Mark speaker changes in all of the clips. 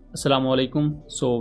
Speaker 1: अस्सलामुअलैकुम।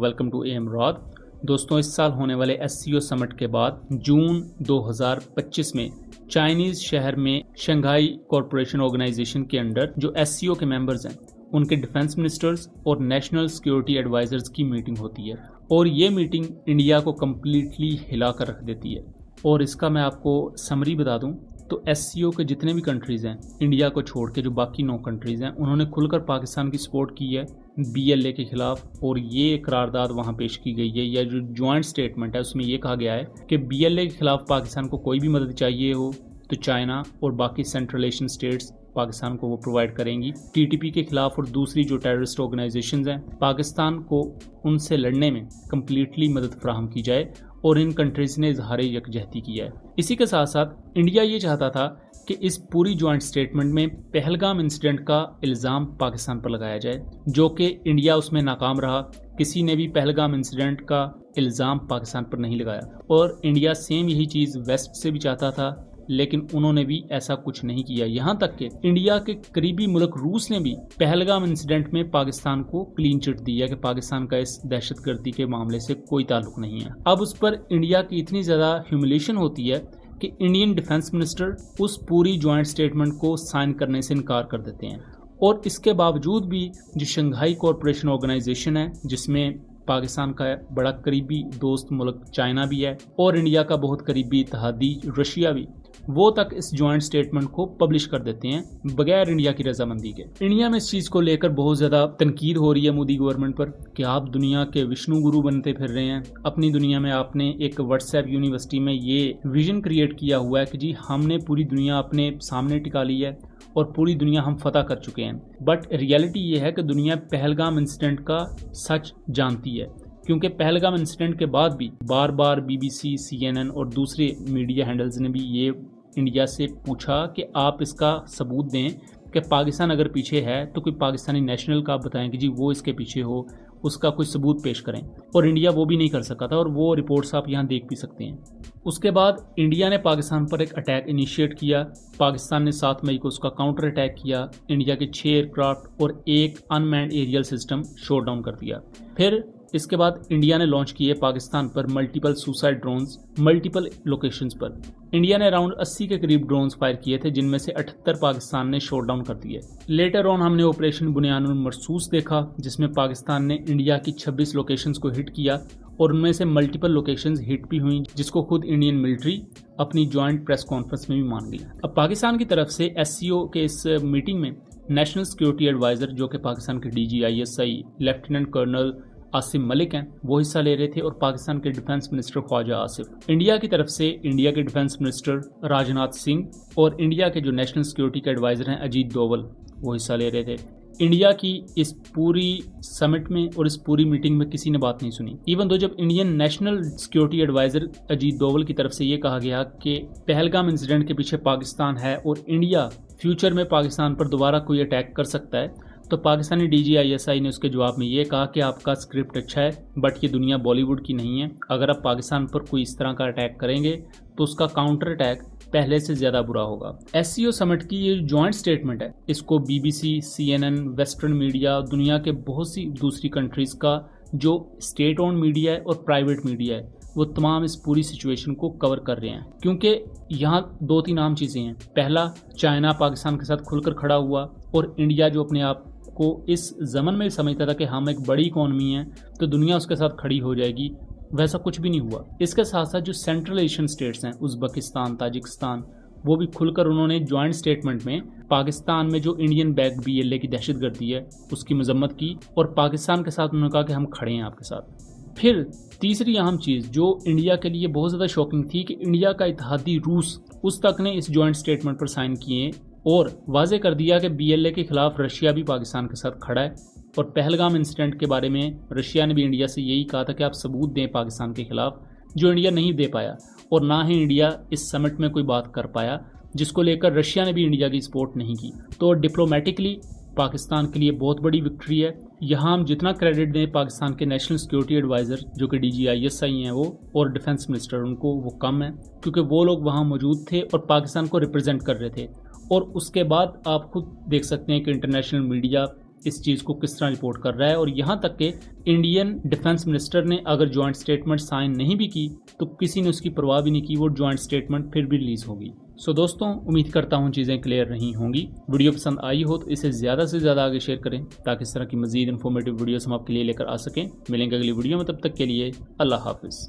Speaker 1: Welcome to एम रॉद। दोस्तों, इस साल होने वाले एससीओ समिट के बाद जून 2025 में चाइनीज़ शहर में शंघाई कॉरपोरेशन ऑर्गेनाइजेशन के अंडर जो एससीओ के मेंबर्स हैं उनके डिफेंस मिनिस्टर्स और नेशनल सिक्योरिटी एडवाइजर्स की मीटिंग होती है और ये मीटिंग इंडिया को कम्प्लीटली हिला कर रख देती है। और इसका मैं आपको समरी बता दूं तो एससीओ के जितने भी कंट्रीज़ हैं इंडिया को छोड़ के, जो बाकी 9 कंट्रीज़ हैं, उन्होंने खुलकर पाकिस्तान की सपोर्ट की है बीएलए के खिलाफ। और ये करारदाद वहाँ पेश की गई है, या जो जॉइंट स्टेटमेंट है उसमें ये कहा गया है कि बीएलए के खिलाफ पाकिस्तान को कोई भी मदद चाहिए हो तो चाइना और बाकी सेंट्रल एशियन स्टेट्स पाकिस्तान को वो प्रोवाइड करेंगी। टीटीपी के खिलाफ और दूसरी जो टेररिस्ट ऑर्गेनाइजेशंस हैं, पाकिस्तान को उनसे लड़ने में कम्प्लीटली मदद फराहम की जाए और इन कंट्रीज़ ने इजहार यकजहती किया है। इसी के साथ साथ इंडिया ये चाहता था कि इस पूरी जॉइंट स्टेटमेंट में पहलगाम इंसिडेंट का इल्ज़ाम पाकिस्तान पर लगाया जाए, जो कि इंडिया उसमें नाकाम रहा। किसी ने भी पहलगाम इंसिडेंट का इल्ज़ाम पाकिस्तान पर नहीं लगाया और इंडिया सेम यही चीज़ वेस्ट से भी चाहता था, लेकिन उन्होंने भी ऐसा कुछ नहीं किया। यहाँ तक कि इंडिया के करीबी मुल्क रूस ने भी पहलगाम इंसिडेंट में पाकिस्तान को क्लीन चिट दी है कि पाकिस्तान का इस दहशतगर्दी के मामले से कोई ताल्लुक नहीं है। अब उस पर इंडिया की इतनी ज़्यादा ह्यूमिलेशन होती है कि इंडियन डिफेंस मिनिस्टर उस पूरी जॉइंट स्टेटमेंट को साइन करने से इनकार कर देते हैं। और इसके बावजूद भी जो शंघाई कॉरपोरेशन ऑर्गेनाइजेशन है, जिसमें पाकिस्तान का बड़ा करीबी दोस्त मुल्क चाइना भी है और इंडिया का बहुत करीबी इत्तेहादी रशिया भी, वो तक इस जॉइंट स्टेटमेंट को पब्लिश कर देते हैं बगैर इंडिया की रजामंदी के। इंडिया में इस चीज़ को लेकर बहुत ज़्यादा तनकीद हो रही है मोदी गवर्नमेंट पर कि आप दुनिया के विष्णु गुरु बनते फिर रहे हैं। अपनी दुनिया में आपने एक व्हाट्सएप यूनिवर्सिटी में ये विजन क्रिएट किया हुआ है कि जी हमने पूरी दुनिया अपने सामने टिका ली है और पूरी दुनिया हम फतह कर चुके हैं। बट रियलिटी ये है कि दुनिया पहलगाम इंसिडेंट का सच जानती है, क्योंकि पहलगाम इंसिडेंट के बाद भी बार बार बीबीसी, सीएनएन और दूसरे मीडिया हैंडल्स ने भी ये इंडिया से पूछा कि आप इसका सबूत दें कि पाकिस्तान अगर पीछे है तो कोई पाकिस्तानी नेशनल का आप बताएं कि जी वो इसके पीछे हो, उसका कोई सबूत पेश करें। और इंडिया वो भी नहीं कर सका था और वो रिपोर्ट्स आप यहाँ देख भी सकते हैं। उसके बाद इंडिया ने पाकिस्तान पर एक अटैक इनिशिएट किया। पाकिस्तान ने 7 मई को उसका काउंटर अटैक किया। इंडिया के 6 एयरक्राफ्ट और एक unmanned aerial system shot down कर दिया। फिर इसके बाद इंडिया ने लॉन्च किए पाकिस्तान पर multiple suicide drones multiple locations पर। इंडिया ने अराउंड 80 के करीब ड्रोन्स फायर किए थे, जिनमें से 78 पाकिस्तान ने शॉट डाउन कर दिए। लेटर ऑन हमने ऑपरेशन बुनियानुल मरसूस देखा, जिसमें पाकिस्तान ने इंडिया की 26 लोकेशंस को हिट किया और उनमें से मल्टीपल लोकेशंस हिट भी हुई, जिसको खुद इंडियन मिलिट्री अपनी ज्वाइंट प्रेस कॉन्फ्रेंस में भी मान गई। अब पाकिस्तान की तरफ से एससीओ के इस मीटिंग में नेशनल सिक्योरिटी एडवाइजर, जो कि पाकिस्तान के DGISI lieutenant colonel Asim Malik हैं, वो हिस्सा ले रहे थे, और पाकिस्तान के defence minister Khawaja Asif. India की तरफ से इंडिया के डिफेंस मिनिस्टर राजनाथ सिंह और इंडिया के जो नेशनल सिक्योरिटी के एडवाइजर हैं अजीत डोवल, वो हिस्सा ले रहे थे। इंडिया की इस पूरी समिट में और इस पूरी मीटिंग में किसी ने बात नहीं सुनी। इवन दो जब Indian national security adviser Ajit Doval की तरफ से ये कहा गया कि पहलगाम इंसिडेंट के पीछे पाकिस्तान है और इंडिया फ्यूचर में पाकिस्तान पर दोबारा कोई अटैक कर सकता है, तो पाकिस्तानी DGISI ने उसके जवाब में ये कहा कि आपका स्क्रिप्ट अच्छा है, बट ये दुनिया बॉलीवुड की नहीं है। अगर आप पाकिस्तान पर कोई इस तरह का अटैक करेंगे तो उसका काउंटर अटैक पहले से ज़्यादा बुरा होगा। एससीओ समिट की ये जॉइंट स्टेटमेंट है, इसको BBC, CNN, वेस्टर्न मीडिया, दुनिया के बहुत सी दूसरी कंट्रीज़ का जो स्टेट ओन मीडिया है और प्राइवेट मीडिया है, वो तमाम इस पूरी सिचुएशन को कवर कर रहे हैं। क्योंकि यहाँ 2-3 आम चीज़ें हैं। पहला, चाइना पाकिस्तान के साथ खुलकर खड़ा हुआ और इंडिया जो अपने आप को इस ज़मन में समझता था कि हम एक बड़ी इकॉनमी है तो दुनिया उसके साथ खड़ी हो जाएगी, वैसा कुछ भी नहीं हुआ। इसके साथ साथ जो सेंट्रल एशियन स्टेट्स हैं, उज़्बेकिस्तान, ताजिकिस्तान, वो भी खुलकर उन्होंने जॉइंट स्टेटमेंट में पाकिस्तान में जो इंडियन बैक्ड BLA की दहशतगर्दी है उसकी मजम्मत की और पाकिस्तान के साथ उन्होंने कहा कि हम खड़े हैं आपके साथ। फिर तीसरी अहम चीज़ जो इंडिया के लिए बहुत ज़्यादा शॉकिंग थी कि इंडिया का इत्तेहादी रूस, उस तक ने इस जॉइंट स्टेटमेंट पर साइन किए और वाजे कर दिया कि BLA के खिलाफ रशिया भी पाकिस्तान के साथ खड़ा है। और पहलगाम इंसिडेंट के बारे में रशिया ने भी इंडिया से यही कहा था कि आप सबूत दें पाकिस्तान के खिलाफ, जो इंडिया नहीं दे पाया और ना ही इंडिया इस समिट में कोई बात कर पाया, जिसको लेकर रशिया ने भी इंडिया की सपोर्ट नहीं की। तो डिप्लोमेटिकली पाकिस्तान के लिए बहुत बड़ी विक्ट्री है। यहाँ हम जितना क्रेडिट दें पाकिस्तान के नेशनल सिक्योरिटी एडवाइज़र जो कि DGISI हैं वो, और डिफेंस मिनिस्टर, उनको वो कम है, क्योंकि वो लोग वहाँ मौजूद थे और पाकिस्तान को रिप्रेजेंट कर रहे थे। और उसके बाद आप खुद देख सकते हैं कि इंटरनेशनल मीडिया इस चीज़ को किस तरह रिपोर्ट कर रहा है, और यहाँ तक कि इंडियन डिफेंस मिनिस्टर ने अगर जॉइंट स्टेटमेंट साइन नहीं भी की तो किसी ने उसकी परवाह भी नहीं की, वो जॉइंट स्टेटमेंट फिर भी रिलीज़ होगी। सो दोस्तों, उम्मीद करता हूँ चीज़ें क्लियर रही होंगी। वीडियो पसंद आई हो तो इसे ज़्यादा से ज़्यादा आगे शेयर करें ताकि इस तरह की मज़ीद इन्फॉर्मेटिव वीडियोस हम आपके लिए लेकर आ सकें। मिलेंगे अगली वीडियो में, तब तक के लिए अल्लाह हाफिज़।